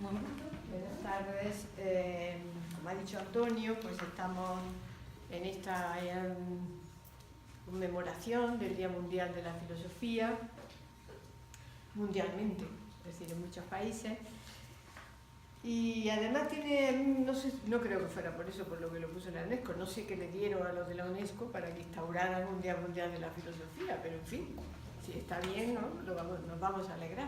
Buenas tardes. Como ha dicho Antonio, pues estamos en esta conmemoración del Día Mundial de la Filosofía, mundialmente, es decir, en muchos países. Y además tiene, no sé, no creo que fuera por eso por lo que lo puso la UNESCO, no sé qué le dieron a los de la UNESCO para que instauraran un Día Mundial de la Filosofía, pero en fin, si está bien, ¿no? Nos vamos a alegrar.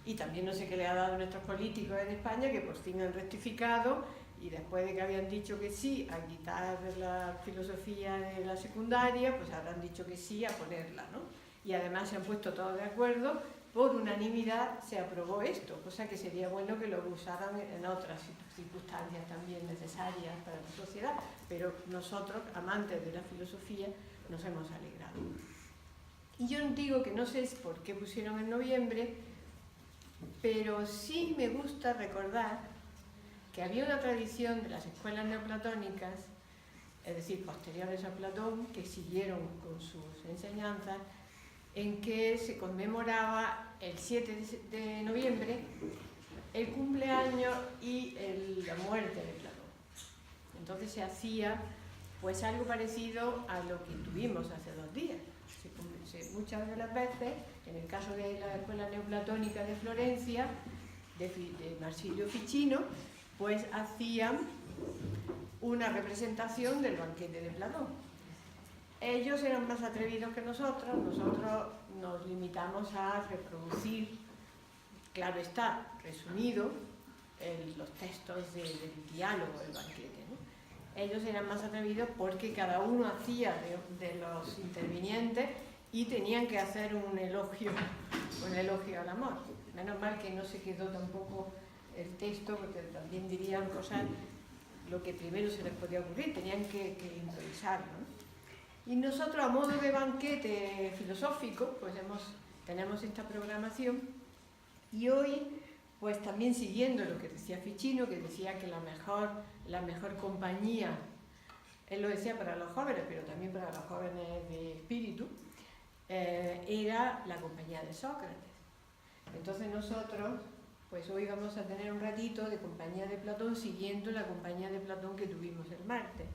Y también no sé qué le ha dado a nuestros políticos en España, que por fin han rectificado y después de que habían dicho que sí a quitar la filosofía de la secundaria, pues ahora han dicho que sí a ponerla, ¿no? Y además se han puesto todos de acuerdo, por unanimidad se aprobó esto, cosa que sería bueno que lo usaran en otras circunstancias también necesarias para la sociedad, pero nosotros, amantes de la filosofía, nos hemos alegrado. Y yo digo que no sé por qué pusieron en noviembre, pero sí me gusta recordar que había una tradición de las escuelas neoplatónicas, es decir, posteriores a Platón, que siguieron con sus enseñanzas, en que se conmemoraba el 7 de noviembre el cumpleaños y la muerte de Platón. Entonces se hacía pues algo parecido a lo que tuvimos hace 2 días. Muchas de las veces, en el caso de la Escuela Neoplatónica de Florencia, de Marsilio Ficino, pues hacían una representación del banquete de Platón. Ellos eran más atrevidos que nosotros nos limitamos a reproducir, claro está, resumido, los textos del diálogo del banquete, ¿no? Ellos eran más atrevidos porque cada uno hacía de los intervinientes y tenían que hacer un elogio al amor. Menos mal que no se quedó tampoco el texto, porque también dirían cosas, lo que primero se les podía ocurrir, tenían que improvisarlo, ¿no? Y nosotros, a modo de banquete filosófico, pues tenemos esta programación, y hoy, pues también siguiendo lo que decía Ficino, que decía que la mejor compañía, él lo decía para los jóvenes, pero también para los jóvenes de espíritu, era la compañía de Sócrates. Entonces nosotros, pues hoy vamos a tener un ratito de compañía de Platón, siguiendo la compañía de Platón que tuvimos el martes.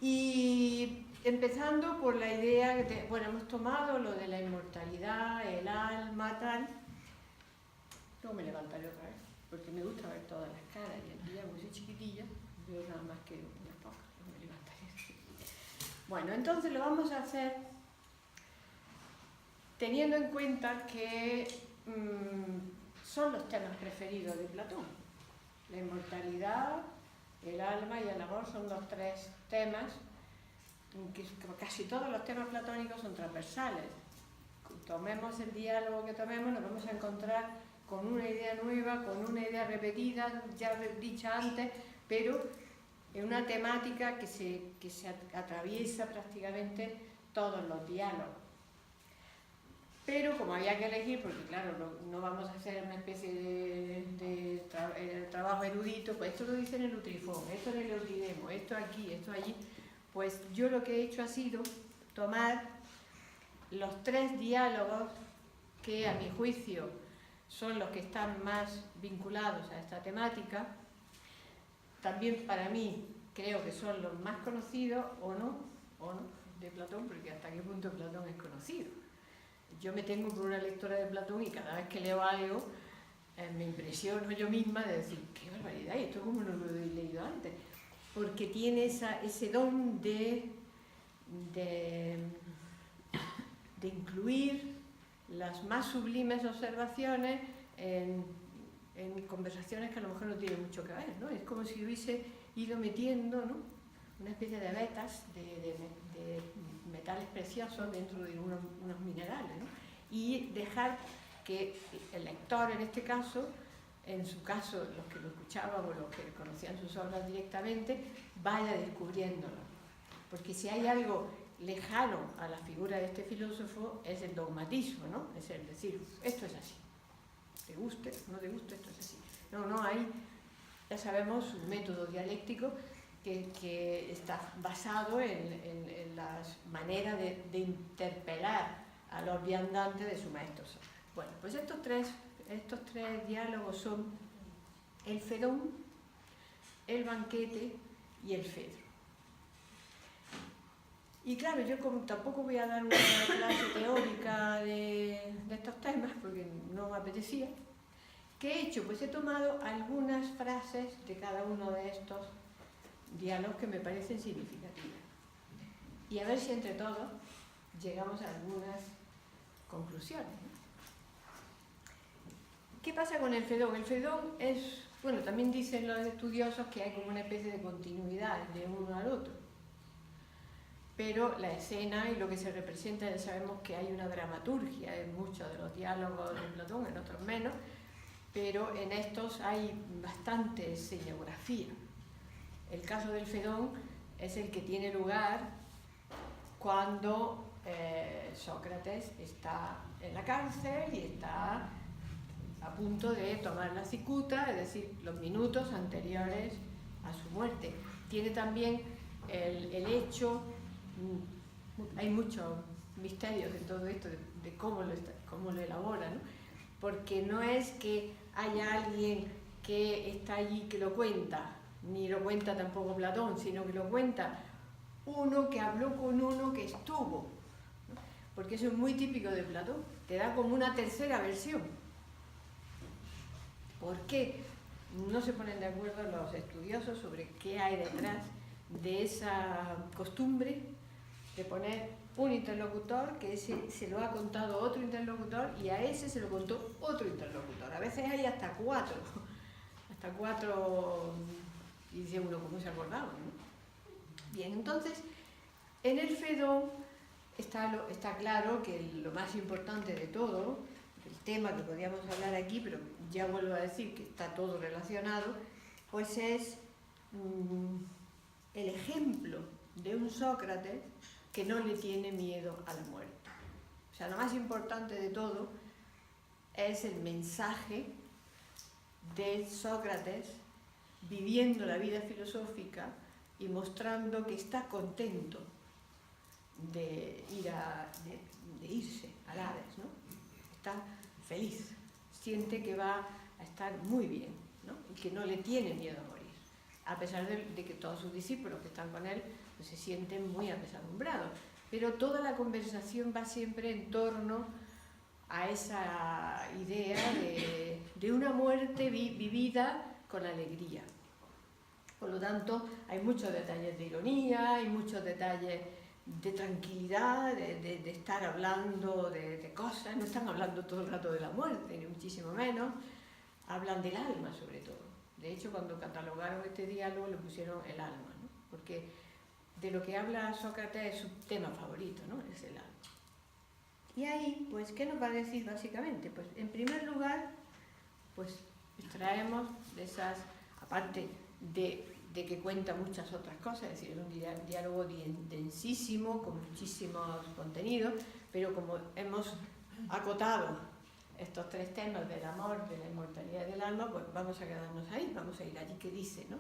Y empezando por la idea de, bueno, hemos tomado lo de la inmortalidad, el alma, tal. Luego me levantaré otra vez, porque me gusta ver todas las caras, y aquí ya como soy chiquitilla, veo nada más que unas pocas, no me levantaré. Bueno, entonces lo vamos a hacer teniendo en cuenta que son los temas preferidos de Platón. La inmortalidad, el alma y el amor son los 3 temas, que casi todos los temas platónicos son transversales. Tomemos el diálogo que tomemos, nos vamos a encontrar con una idea nueva, con una idea repetida, ya dicha antes, pero en una temática que se atraviesa prácticamente todos los diálogos. Pero como había que elegir, porque claro, no vamos a hacer una especie de trabajo erudito, pues esto lo dice en el Nutrifón, esto en el Eutidemo, esto aquí, esto allí, pues yo lo que he hecho ha sido tomar los 3 diálogos que a mi juicio son los que están más vinculados a esta temática. También para mí creo que son los más conocidos, o no, de Platón, porque hasta qué punto Platón es conocido. Yo me tengo por una lectora de Platón y cada vez que leo algo me impresiono yo misma de decir, qué barbaridad, y esto como no lo he leído antes, porque tiene ese don de incluir las más sublimes observaciones en conversaciones que a lo mejor no tienen mucho que ver, ¿no? Es como si hubiese ido metiendo, ¿no?, una especie de vetas de metales preciosos dentro de unos minerales, ¿no? Y dejar que el lector, en este caso, en su caso los que lo escuchaban o los que conocían sus obras directamente, vaya descubriéndolo. Porque si hay algo lejano a la figura de este filósofo es el dogmatismo, ¿no? Es el decir, esto es así, te guste, no te guste, esto es así. No, hay, ya sabemos, un método dialéctico que está basado en las maneras de interpelar a los viandantes de su maestro. Bueno, pues estos 3 estos tres diálogos son el Fedón, el banquete y el Fedro. Y claro, yo como tampoco voy a dar una clase teórica de estos temas, porque no me apetecía, ¿qué he hecho? Pues he tomado algunas frases de cada uno de estos diálogos que me parecen significativas. Y a ver si entre todos llegamos a algunas conclusiones. ¿Qué pasa con el Fedón? El Fedón es, bueno, también dicen los estudiosos que hay como una especie de continuidad de uno al otro. Pero la escena y lo que se representa, ya sabemos que hay una dramaturgia en muchos de los diálogos de Platón, en otros menos, pero en estos hay bastante escenografía. El caso del Fedón es el que tiene lugar cuando Sócrates está en la cárcel y está a punto de tomar la cicuta, es decir, los minutos anteriores a su muerte. Tiene también el hecho, hay muchos misterios en todo esto de cómo lo elabora, ¿no? Porque no es que haya alguien que está allí que lo cuenta, ni lo cuenta tampoco Platón, sino que lo cuenta uno que habló con uno que estuvo, ¿no? Porque eso es muy típico de Platón, te da como una tercera versión. ¿Por qué no se ponen de acuerdo los estudiosos sobre qué hay detrás de esa costumbre de poner un interlocutor que ese se lo ha contado otro interlocutor y a ese se lo contó otro interlocutor? A veces hay hasta cuatro, y dice uno, ¿cómo se acordaba, ¿no? Bien, entonces, en el Fedón está claro que lo más importante de todo, el tema que podríamos hablar aquí, pero ya vuelvo a decir que está todo relacionado, pues es el ejemplo de un Sócrates que no le tiene miedo a la muerte. O sea, lo más importante de todo es el mensaje de Sócrates viviendo la vida filosófica y mostrando que está contento de irse al Hades, ¿no? Está feliz, siente que va a estar muy bien, ¿no? Y que no le tiene miedo a morir, a pesar de que todos sus discípulos que están con él pues, se sienten muy apesadumbrados. Pero toda la conversación va siempre en torno a esa idea de una muerte vivida con alegría. Por lo tanto, hay muchos detalles de ironía, hay muchos detalles de tranquilidad, de estar hablando de cosas. No están hablando todo el rato de la muerte, ni muchísimo menos. Hablan del alma, sobre todo. De hecho, cuando catalogaron este diálogo, le pusieron el alma, ¿no? Porque de lo que habla Sócrates es su tema favorito, ¿no? Es el alma. Y ahí, pues, ¿qué nos va a decir básicamente? Pues, en primer lugar, pues, extraemos de esas, aparte de que cuenta muchas otras cosas, es decir, es un diálogo densísimo, con muchísimos contenidos, pero como hemos acotado estos tres temas del amor, de la inmortalidad y del alma, pues vamos a quedarnos ahí, vamos a ir allí que dice, ¿no?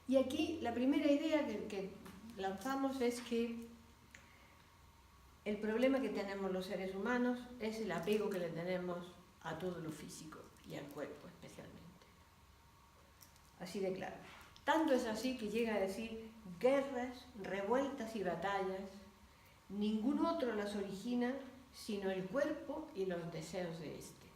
Y aquí la primera idea que lanzamos es que el problema que tenemos los seres humanos es el apego que le tenemos a todo lo físico y al cuerpo especialmente. Así de claro. Tanto es así que llega a decir guerras, revueltas y batallas, ningún otro las origina sino el cuerpo y los deseos de éste.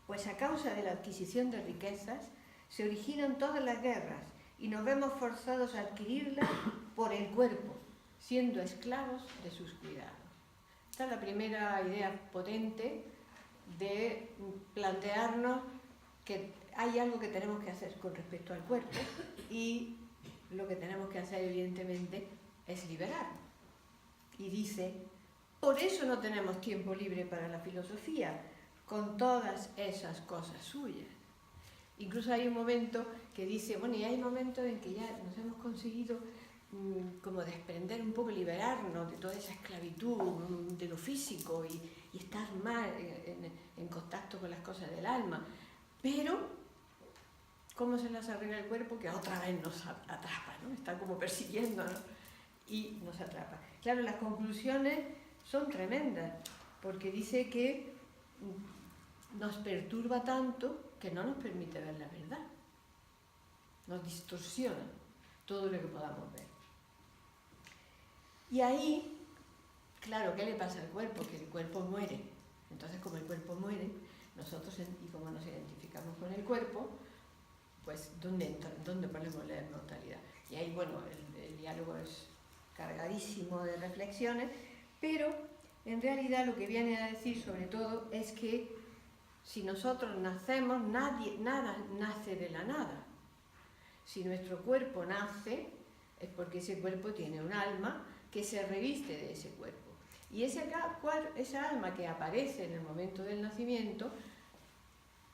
Pues a causa de la adquisición de riquezas se originan todas las guerras y nos vemos forzados a adquirirlas por el cuerpo, siendo esclavos de sus cuidados. Esta es la primera idea potente de plantearnos que hay algo que tenemos que hacer con respecto al cuerpo y lo que tenemos que hacer evidentemente es liberarnos. Y dice, por eso no tenemos tiempo libre para la filosofía, con todas esas cosas suyas. Incluso hay un momento que dice, bueno, y hay momentos en que ya nos hemos conseguido como desprender un poco, liberarnos de toda esa esclavitud de lo físico y estar más en contacto con las cosas del alma. Pero, ¿cómo se las arregla el cuerpo? Que otra vez nos atrapa, ¿no? Está como persiguiéndonos y nos atrapa. Claro, las conclusiones son tremendas, porque dice que nos perturba tanto que no nos permite ver la verdad. Nos distorsiona todo lo que podamos ver. Y ahí, claro, ¿qué le pasa al cuerpo? Que el cuerpo muere. Entonces, como el cuerpo muere, nosotros, y como nos identificamos con el cuerpo, pues, ¿dónde ponemos la inmortalidad? Y ahí, bueno, el diálogo es cargadísimo de reflexiones, pero en realidad lo que viene a decir sobre todo es que si nosotros nacemos, nada nace de la nada. Si nuestro cuerpo nace, es porque ese cuerpo tiene un alma que se reviste de ese cuerpo. Y esa alma que aparece en el momento del nacimiento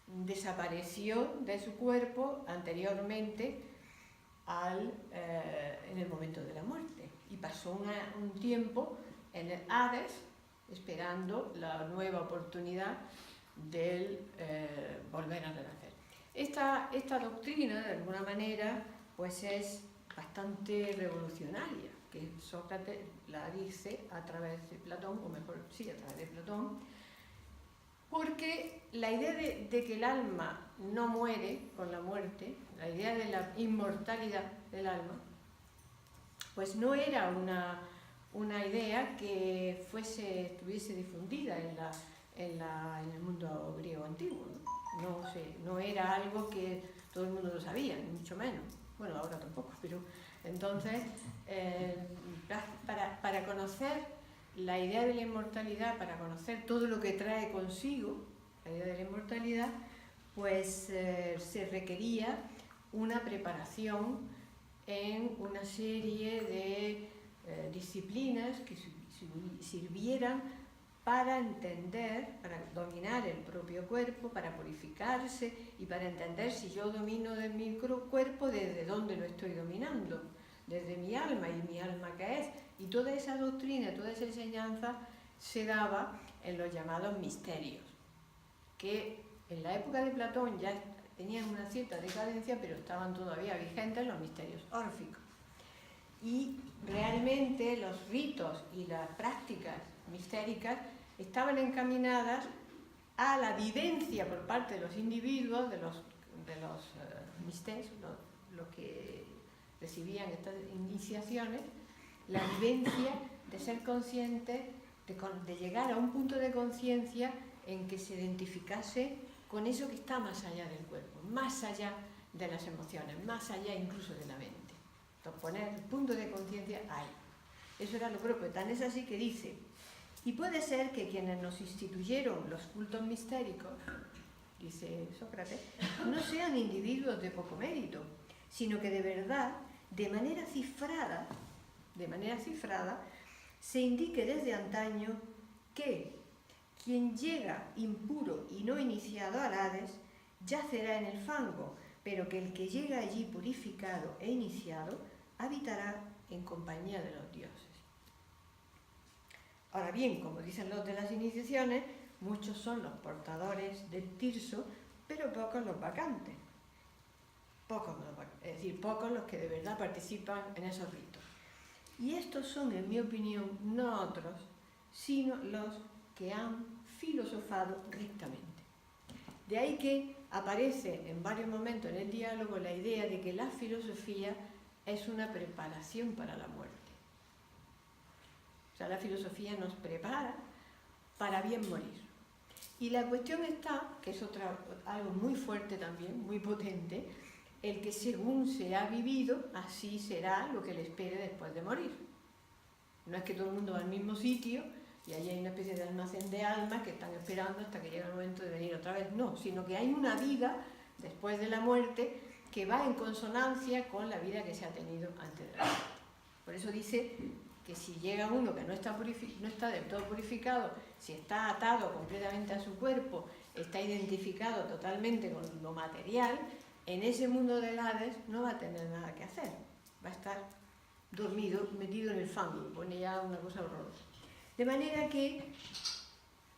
desapareció de su cuerpo anteriormente en el momento de la muerte. Y pasó un tiempo en el Hades esperando la nueva oportunidad del volver a renacer. Esta doctrina, de alguna manera, pues es bastante revolucionaria, que Sócrates la dice a través de Platón, o mejor, sí, a través de Platón, porque la idea de que el alma no muere con la muerte, la idea de la inmortalidad del alma, pues no era una idea que estuviese difundida en el mundo griego antiguo, ¿no? No era algo que todo el mundo lo sabía, ni mucho menos. Bueno, ahora tampoco, pero entonces, para conocer la idea de la inmortalidad, para conocer todo lo que trae consigo la idea de la inmortalidad, pues se requería una preparación en una serie de disciplinas que sirvieran para entender, para dominar el propio cuerpo, para purificarse y para entender si yo domino de mi cuerpo, desde dónde lo estoy dominando, desde mi alma, y mi alma qué es. Y toda esa doctrina, toda esa enseñanza se daba en los llamados misterios, que en la época de Platón ya tenían una cierta decadencia, pero estaban todavía vigentes los misterios órficos. Y realmente los ritos y las prácticas mistéricas estaban encaminadas a la vivencia por parte de los individuos, de los misterios, los que recibían estas iniciaciones, la vivencia de ser consciente, de llegar a un punto de conciencia en que se identificase con eso que está más allá del cuerpo, más allá de las emociones, más allá incluso de la mente. Entonces, poner el punto de conciencia ahí. Eso era lo propio. Tan es así que dice: y puede ser que quienes nos instituyeron los cultos mistéricos, dice Sócrates, no sean individuos de poco mérito, sino que de verdad, de manera cifrada, se indique desde antaño que quien llega impuro y no iniciado al Hades yacerá en el fango, pero que el que llega allí purificado e iniciado habitará en compañía de los dioses. Ahora bien, como dicen los de las iniciaciones, muchos son los portadores del tirso, pero pocos los vacantes. Es decir, pocos los que de verdad participan en esos ritos. Y estos son, en mi opinión, no otros, sino los que han filosofado rectamente. De ahí que aparece en varios momentos en el diálogo la idea de que la filosofía es una preparación para la muerte. O sea, la filosofía nos prepara para bien morir. Y la cuestión está, que es algo muy fuerte también, muy potente, el que según se ha vivido, así será lo que le espere después de morir. No es que todo el mundo va al mismo sitio y allí hay una especie de almacén de almas que están esperando hasta que llegue el momento de venir otra vez. No, sino que hay una vida después de la muerte que va en consonancia con la vida que se ha tenido antes de la muerte. Por eso dice que si llega uno que no está del todo purificado, si está atado completamente a su cuerpo, está identificado totalmente con lo material, en ese mundo del Hades no va a tener nada que hacer. Va a estar dormido, metido en el fango, pone ya una cosa horrorosa. De manera que,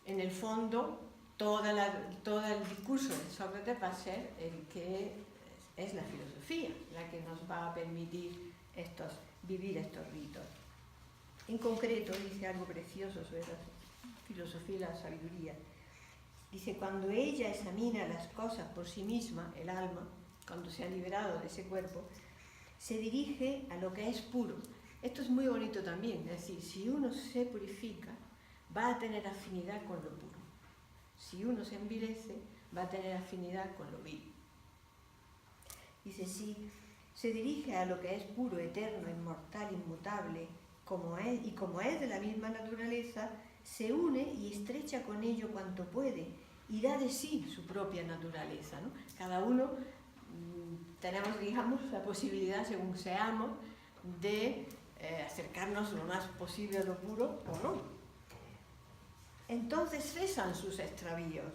en el fondo, todo el discurso de Sócrates va a ser el que es la filosofía, la que nos va a permitir vivir estos ritos. En concreto, dice algo precioso sobre la filosofía y la sabiduría. Dice, cuando ella examina las cosas por sí misma, el alma, cuando se ha liberado de ese cuerpo, se dirige a lo que es puro. Esto es muy bonito también, es decir, si uno se purifica, va a tener afinidad con lo puro. Si uno se envilece, va a tener afinidad con lo vil. Dice, si se dirige a lo que es puro, eterno, inmortal, inmutable, como es de la misma naturaleza, se une y estrecha con ello cuanto puede y da de sí su propia naturaleza, ¿no? Cada uno tenemos, digamos, la posibilidad, según seamos, de acercarnos lo más posible a lo puro o no. Entonces cesan sus extravíos,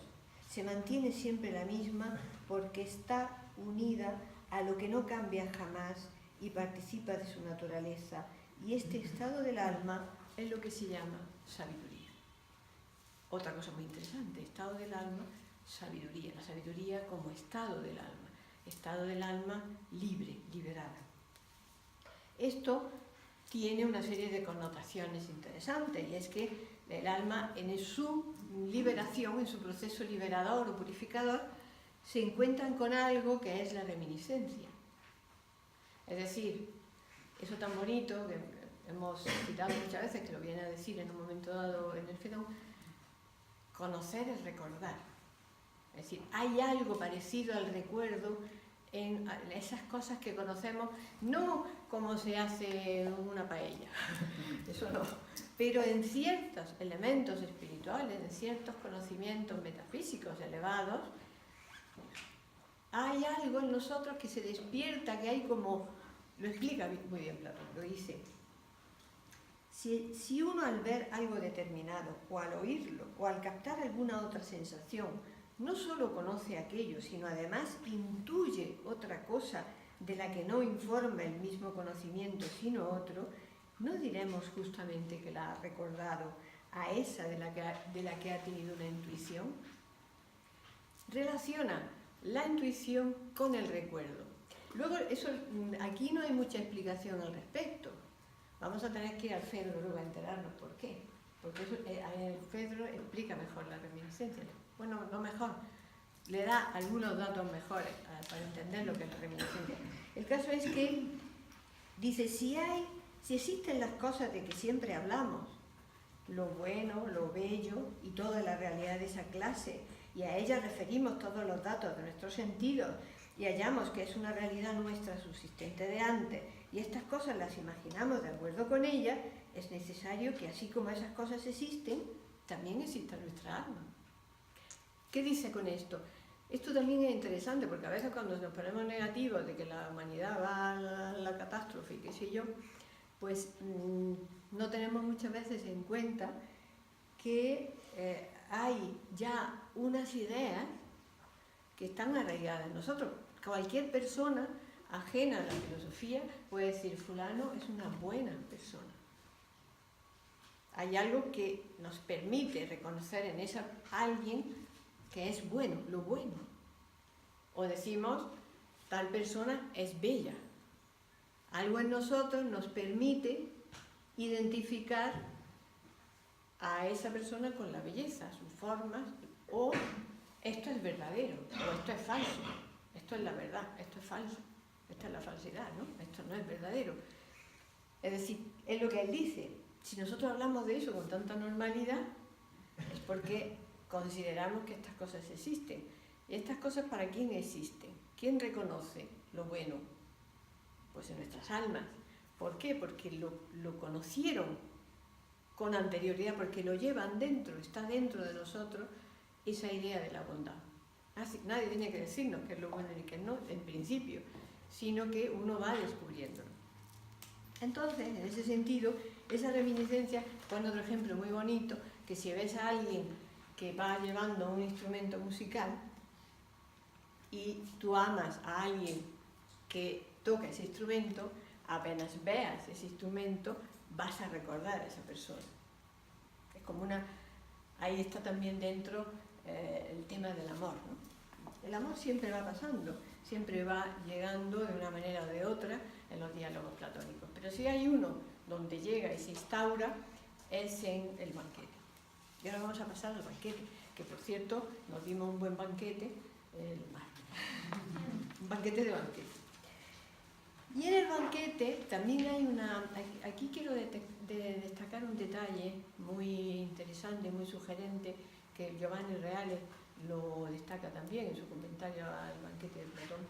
se mantiene siempre la misma porque está unida a lo que no cambia jamás y participa de su naturaleza, y este estado del alma es lo que se llama sabiduría. Otra cosa muy interesante, estado del alma, sabiduría, la sabiduría como estado del alma libre, liberada. Esto tiene una serie de connotaciones interesantes, y es que el alma en su liberación, en su proceso liberador o purificador, se encuentran con algo que es la reminiscencia. Es decir, eso tan bonito que hemos citado muchas veces, que lo viene a decir en un momento dado en el Fedón, conocer es recordar. Es decir, hay algo parecido al recuerdo en esas cosas que conocemos, no como se hace una paella, eso no, pero en ciertos elementos espirituales, en ciertos conocimientos metafísicos elevados, hay algo en nosotros que se despierta, que hay como, lo explica muy bien Platón, lo dice, si uno al ver algo determinado, o al oírlo, o al captar alguna otra sensación, no solo conoce aquello, sino además intuye otra cosa de la que no informa el mismo conocimiento, sino otro, no diremos justamente que la ha recordado a esa de la que ha tenido una intuición. Relaciona la intuición con el recuerdo. Luego, eso, aquí no hay mucha explicación al respecto. Vamos a tener que ir al Fedro luego a enterarnos por qué. Porque eso, el Fedro explica mejor la reminiscencia. Bueno, no mejor, le da algunos datos mejores para entender lo que es la reminiscencia. El caso es que dice, si existen las cosas de que siempre hablamos, lo bueno, lo bello y toda la realidad de esa clase, y a ella referimos todos los datos de nuestros sentidos, y hallamos que es una realidad nuestra subsistente de antes, y estas cosas las imaginamos de acuerdo con ella, es necesario que así como esas cosas existen, también exista nuestra alma. ¿Qué dice con esto? Esto también es interesante, porque a veces cuando nos ponemos negativos de que la humanidad va a la catástrofe y qué sé yo, pues no tenemos muchas veces en cuenta que hay ya unas ideas que están arraigadas en nosotros. Cualquier persona ajena a la filosofía puede decir, fulano es una buena persona. Hay algo que nos permite reconocer en esa alguien que es bueno, lo bueno. O decimos, tal persona es bella. Algo en nosotros nos permite identificar a esa persona con la belleza, sus formas, o esto es verdadero, o esto es falso, esto es la verdad, esto es falso, esta es la falsedad, ¿no? Esto no es verdadero. Es decir, es lo que él dice, si nosotros hablamos de eso con tanta normalidad, es porque consideramos que estas cosas existen. ¿Y estas cosas para quién existen? ¿Quién reconoce lo bueno? Pues en nuestras almas. ¿Por qué? Porque lo conocieron con anterioridad, porque lo llevan dentro, está dentro de nosotros esa idea de la bondad. Así, nadie tiene que decirnos qué es lo bueno y qué no, en principio, sino que uno va descubriéndolo. Entonces, en ese sentido, esa reminiscencia, pone otro ejemplo muy bonito, que si ves a alguien que va llevando un instrumento musical y tú amas a alguien que toca ese instrumento, apenas veas ese instrumento, vas a recordar a esa persona. Es como una... Ahí está también dentro el tema del amor, ¿no? El amor siempre va pasando, siempre va llegando de una manera o de otra en los diálogos platónicos. Pero si hay uno donde llega y se instaura, es en el banquete. Y ahora vamos a pasar al banquete. que por cierto nos dimos un buen banquete el martes, un banquete de banquete. Y en el banquete también hay aquí quiero destacar un detalle muy interesante, muy sugerente, que Giovanni Reale lo destaca también en su comentario al banquete de Platón,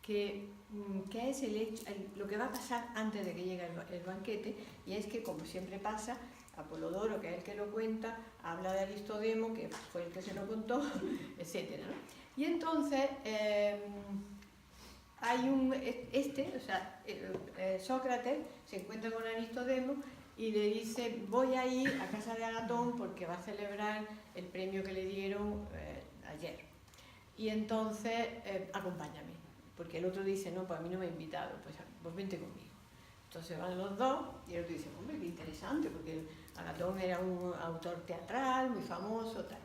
que es lo que va a pasar antes de que llegue el banquete, y es que, como siempre pasa, Apolodoro, que es el que lo cuenta, habla de Aristodemo, que fue el que se lo contó, etc., ¿no? Y entonces Sócrates se encuentra con Aristodemo y le dice: voy a ir a casa de Agatón porque va a celebrar el premio que le dieron ayer. Y entonces, acompáñame. Porque el otro dice: no, pues a mí no me ha invitado, pues vente conmigo. Entonces van los dos y el otro dice: hombre, qué interesante, porque Agatón era un autor teatral muy famoso, tal.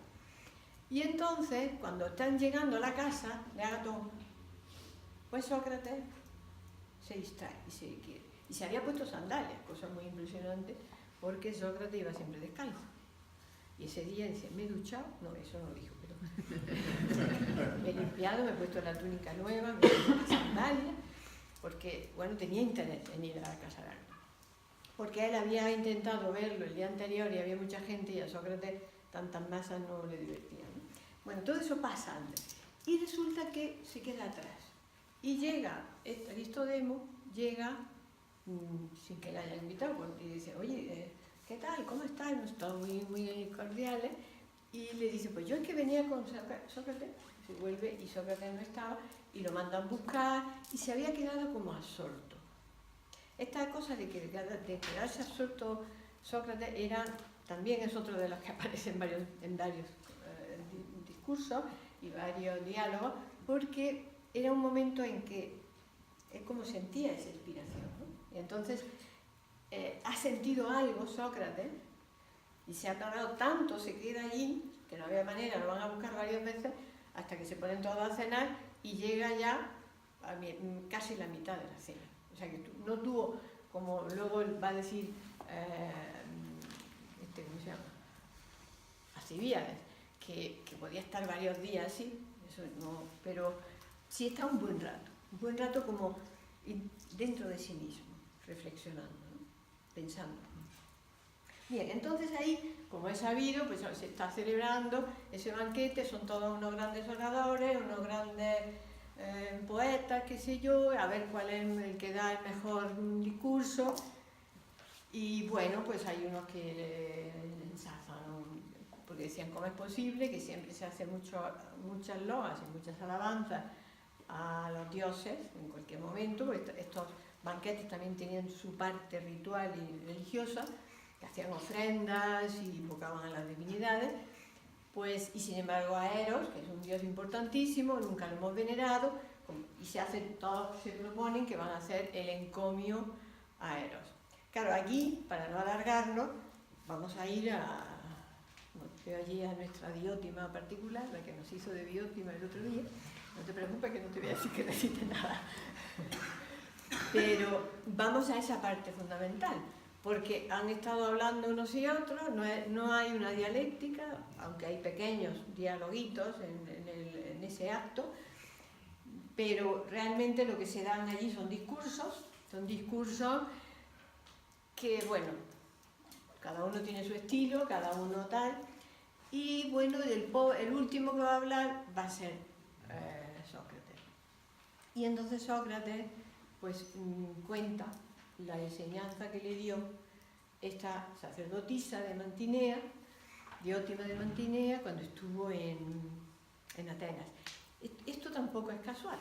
Y entonces, cuando están llegando a la casa de Agatón, pues Sócrates se distrae y se había puesto sandalias, cosa muy impresionante, porque Sócrates iba siempre descalzo. Y ese día dice: me he duchado, no, eso no lo dijo, pero me he limpiado, me he puesto la túnica nueva, me he puesto las sandalias, porque, bueno, tenía interés en ir a la casa de Agatón. Porque él había intentado verlo el día anterior y había mucha gente, y a Sócrates tantas masas no le divertían, ¿no? Bueno, todo eso pasa antes. Y resulta que se queda atrás. Y llega Aristodemo, llega sin que le hayan invitado, y dice: oye, ¿qué tal? ¿Cómo estás? Nos estamos muy cordiales. Y le dice: pues yo es que venía con Sócrates. Se vuelve y Sócrates no estaba, y lo mandan buscar, y se había quedado como absorto. Esta cosa de quedarse absorto Sócrates también es otro de los que aparece en varios discursos y varios diálogos, porque era un momento en que es como sentía esa inspiración, ¿no? Y entonces ha sentido algo Sócrates y se ha tardado tanto, se queda allí, que no había manera, lo van a buscar varias veces hasta que se ponen todos a cenar y llega ya a casi la mitad de la cena. O sea que no tuvo, como luego va a decir, ¿cómo se llama? Alcibíades, que podía estar varios días así, eso no, pero sí está un buen rato como dentro de sí mismo, reflexionando, ¿no? Pensando. Bien, entonces ahí, como es sabido, pues se está celebrando ese banquete, son todos unos grandes oradores, unos grandes poetas, qué sé yo, a ver cuál es el que da el mejor discurso. Y bueno, pues hay unos que ensazan, porque decían: ¿cómo es posible que siempre se hace muchas loas y muchas alabanzas a los dioses en cualquier momento? Porque estos banquetes también tenían su parte ritual y religiosa, que hacían ofrendas y invocaban a las divinidades, pues, y sin embargo a Eros, que es un dios importantísimo, nunca lo hemos venerado, y todos se proponen que van a hacer el encomio a Eros. Claro, aquí, para no alargarlo, vamos a ir veo allí a nuestra Diótima particular, la que nos hizo de Diótima el otro día. No te preocupes, que no te voy a decir que necesites nada. Pero vamos a esa parte fundamental, porque han estado hablando unos y otros, no hay una dialéctica, aunque hay pequeños dialoguitos en ese acto, pero realmente lo que se dan allí son discursos que, bueno, cada uno tiene su estilo, cada uno tal, y bueno, el último que va a hablar va a ser Sócrates. Y entonces Sócrates pues cuenta la enseñanza que le dio esta sacerdotisa de Mantinea, Diótima de Mantinea, cuando estuvo en Atenas. Esto tampoco es casual,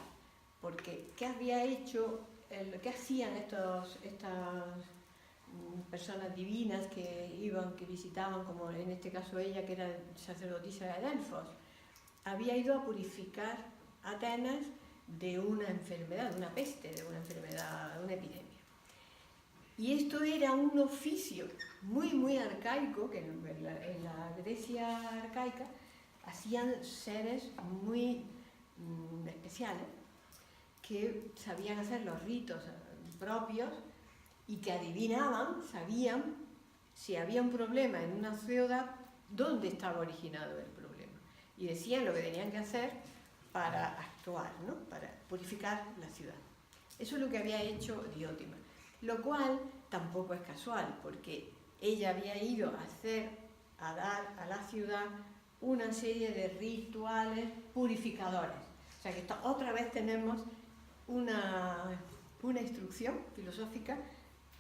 porque ¿qué hacían estas personas divinas que visitaban, como en este caso ella, que era sacerdotisa de Delfos? Había ido a purificar Atenas de una enfermedad, de una peste, de una enfermedad, de una epidemia. Y esto era un oficio muy arcaico, que en la Grecia arcaica hacían seres muy especiales, que sabían hacer los ritos propios y que sabían si había un problema en una ciudad, dónde estaba originado el problema. y decían lo que tenían que hacer para actuar, ¿no? Para purificar la ciudad. Eso es lo que había hecho Diótima, lo cual tampoco es casual, porque ella había ido a dar a la ciudad una serie de rituales purificadores. O sea que otra vez tenemos una instrucción filosófica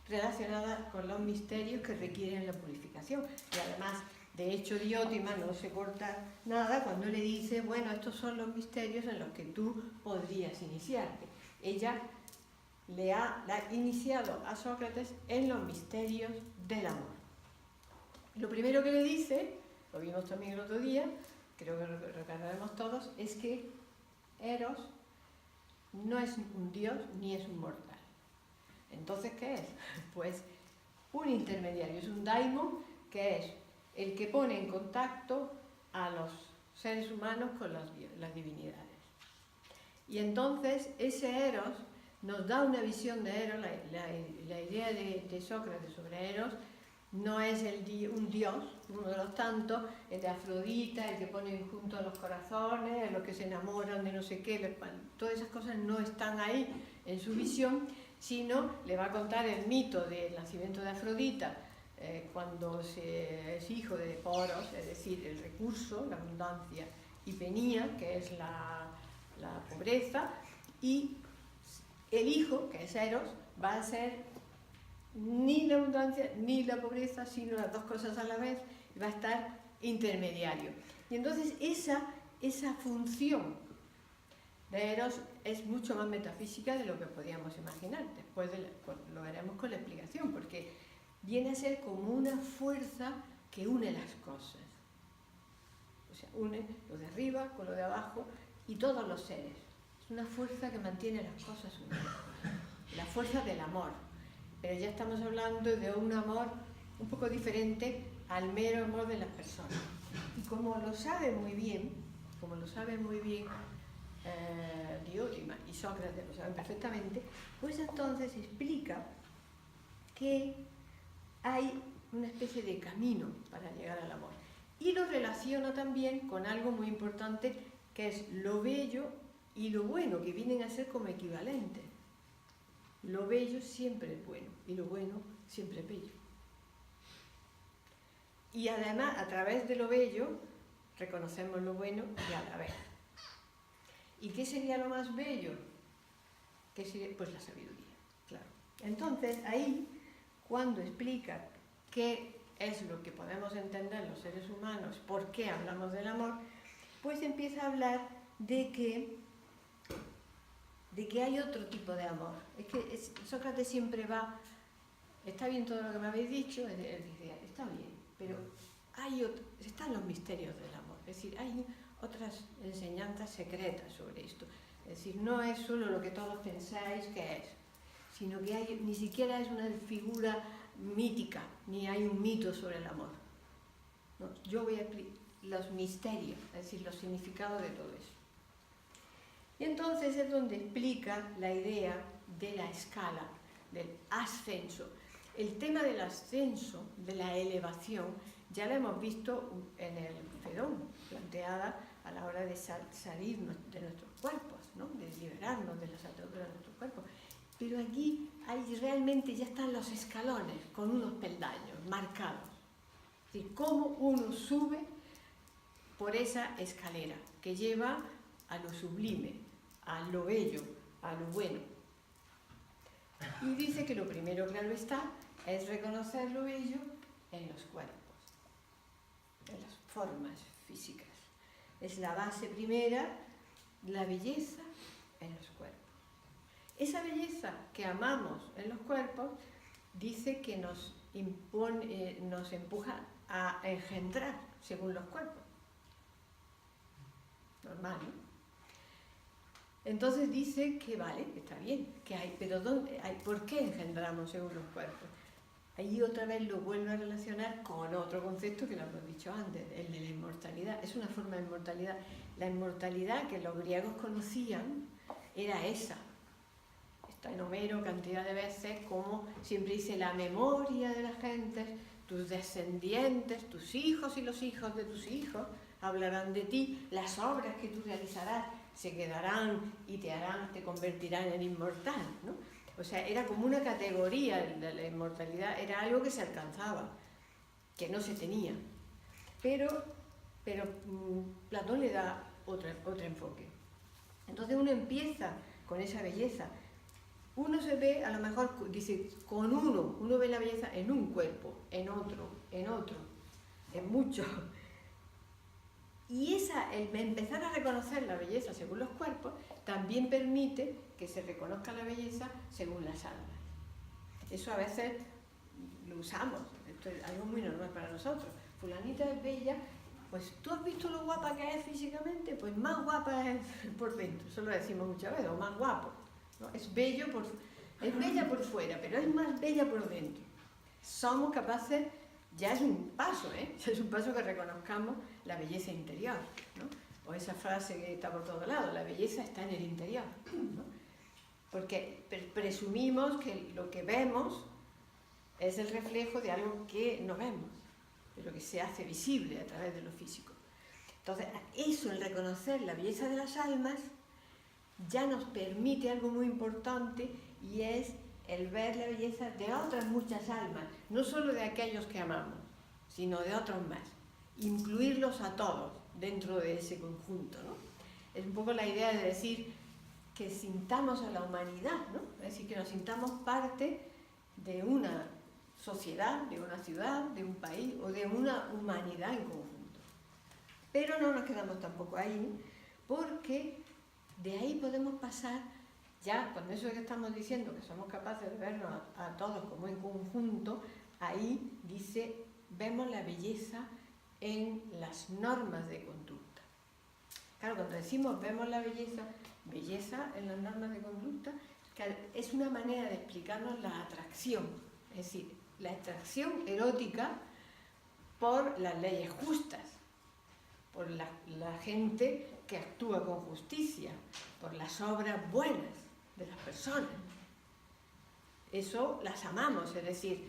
relacionada con los misterios que requieren la purificación. Y además, de hecho, Diótima no se corta nada cuando le dice, bueno, estos son los misterios en los que tú podrías iniciarte. Ella la ha iniciado a Sócrates en los misterios del amor. Lo primero que le dice, lo vimos también el otro día, creo que lo recordaremos todos, es que Eros no es un dios ni es un mortal. Entonces, ¿qué es? Pues un intermediario, es un daimon, que es el que pone en contacto a los seres humanos con las divinidades. Y entonces ese Eros nos da una visión de Eros, la idea de Sócrates sobre Eros no es un dios, uno de los tantos, el de Afrodita, el que pone junto a los corazones, los que se enamoran de no sé qué, todas esas cosas no están ahí en su visión, sino le va a contar el mito del nacimiento de Afrodita, cuando es hijo de Poros, es decir, el recurso, la abundancia, y Penía, que es la pobreza, y el hijo, que es Eros, va a ser ni la abundancia ni la pobreza, sino las dos cosas a la vez, y va a estar intermediario. Y entonces esa función de Eros es mucho más metafísica de lo que podíamos imaginar. Después lo veremos con la explicación, porque viene a ser como una fuerza que une las cosas. O sea, une lo de arriba con lo de abajo y todos los seres. Es una fuerza que mantiene las cosas unidas. La fuerza del amor. Pero ya estamos hablando de un amor un poco diferente al mero amor de las personas. Y como lo sabe muy bien Diótima y Sócrates lo saben perfectamente, pues entonces explica que hay una especie de camino para llegar al amor. Y lo relaciona también con algo muy importante, que es lo bello y lo bueno, que vienen a ser como equivalentes. Lo bello siempre es bueno y lo bueno siempre es bello. Y además, a través de lo bello, reconocemos lo bueno y a la vez. ¿Y qué sería lo más bello? ¿Qué sería? Pues la sabiduría, claro. Entonces, ahí, cuando explica qué es lo que podemos entender los seres humanos, por qué hablamos del amor, pues empieza a hablar de que hay otro tipo de amor. Es que Sócrates siempre está bien todo lo que me habéis dicho, él dice, está bien, pero están los misterios del amor, es decir, hay otras enseñanzas secretas sobre esto. Es decir, no es solo lo que todos pensáis que es, sino que ni siquiera es una figura mítica, ni hay un mito sobre el amor. No, yo voy a explicar los misterios, es decir, los significados de todo eso. Y entonces es donde explica la idea de la escala, del ascenso. El tema del ascenso, de la elevación, ya lo hemos visto en el Fedón, planteada a la hora de salirnos de nuestros cuerpos, ¿no? De liberarnos de las ataduras de nuestros cuerpos. Pero aquí realmente ya están los escalones, con unos peldaños marcados. Es decir, cómo uno sube por esa escalera que lleva a lo sublime, a lo bello, a lo bueno. Y dice que lo primero, claro está, es reconocer lo bello en los cuerpos, en las formas físicas. Es la base primera, la belleza en los cuerpos. Esa belleza que amamos en los cuerpos dice que nos empuja a engendrar según los cuerpos. Normal, ¿no? Entonces dice que vale, está bien, que hay, pero ¿por qué engendramos según los cuerpos? Ahí otra vez lo vuelvo a relacionar con otro concepto que lo hemos dicho antes, el de la inmortalidad. Es una forma de inmortalidad. La inmortalidad que los griegos conocían era esa. Está en Homero cantidad de veces, como siempre dice, la memoria de la gente. tus descendientes, tus hijos y los hijos de tus hijos hablarán de ti, las obras que tú realizarás se quedarán y te convertirán en inmortal, ¿no? O sea, era como una categoría de la inmortalidad, era algo que se alcanzaba, que no se tenía. Pero Platón le da otro enfoque. Entonces uno empieza con esa belleza. Uno se ve, a lo mejor, dice, uno ve la belleza en un cuerpo, en otro, en muchos. Y el empezar a reconocer la belleza según los cuerpos también permite que se reconozca la belleza según las almas. Eso a veces lo usamos, esto es algo muy normal para nosotros. Fulanita es bella, pues tú has visto lo guapa que es físicamente, pues más guapa es por dentro, eso lo decimos muchas veces, o más guapo, ¿no? Es bella por fuera, pero es más bella por dentro. Somos capaces, ya es un paso, ya es un paso que reconozcamos la belleza interior, ¿no? O esa frase que está por todos lados, la belleza está en el interior, ¿no? Porque presumimos que lo que vemos es el reflejo de algo que no vemos, pero que se hace visible a través de lo físico. Entonces, eso, el reconocer la belleza de las almas, ya nos permite algo muy importante, y es el ver la belleza de otras muchas almas, no solo de aquellos que amamos, sino de otros más. Incluirlos a todos dentro de ese conjunto, ¿no? Es un poco la idea de decir que sintamos a la humanidad, ¿no? Es decir, que nos sintamos parte de una sociedad, de una ciudad, de un país o de una humanidad en conjunto. Pero no nos quedamos tampoco ahí, porque de ahí podemos pasar, ya con eso que estamos diciendo, que somos capaces de vernos a todos como en conjunto, ahí dice, vemos la belleza en las normas de conducta. Claro, cuando decimos vemos la belleza en las normas de conducta, es una manera de explicarnos la atracción, es decir, la atracción erótica por las leyes justas, por la gente que actúa con justicia, por las obras buenas de las personas. Eso las amamos, es decir,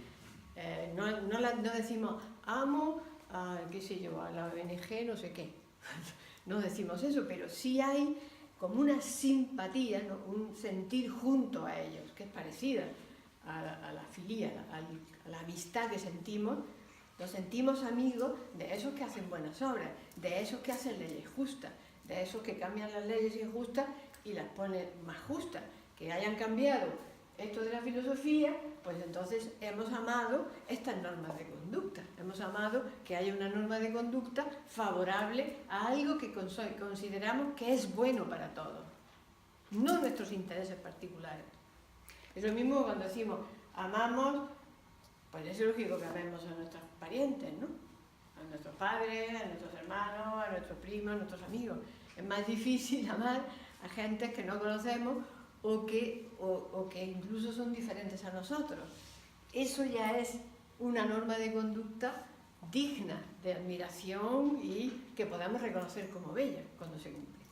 no decimos amo a, qué sé yo, a la ONG no sé qué, no decimos eso, pero sí hay como una simpatía, ¿no? Un sentir junto a ellos, que es parecida a la filía, a la amistad que sentimos. Nos sentimos amigos de esos que hacen buenas obras, de esos que hacen leyes justas, de esos que cambian las leyes injustas y las ponen más justas. Que hayan cambiado esto de la filosofía, pues entonces hemos amado estas normas de conducta. Hemos amado que haya una norma de conducta favorable a algo que consideramos que es bueno para todos, no nuestros intereses particulares. Es lo mismo cuando decimos amamos, pues es lógico que amemos a nuestros parientes, ¿no? A nuestros padres, a nuestros hermanos, a nuestros primos, a nuestros amigos. Es más difícil amar a gente que no conocemos o que incluso son diferentes a nosotros. Eso ya es una norma de conducta digna de admiración y que podamos reconocer como bella cuando se cumple.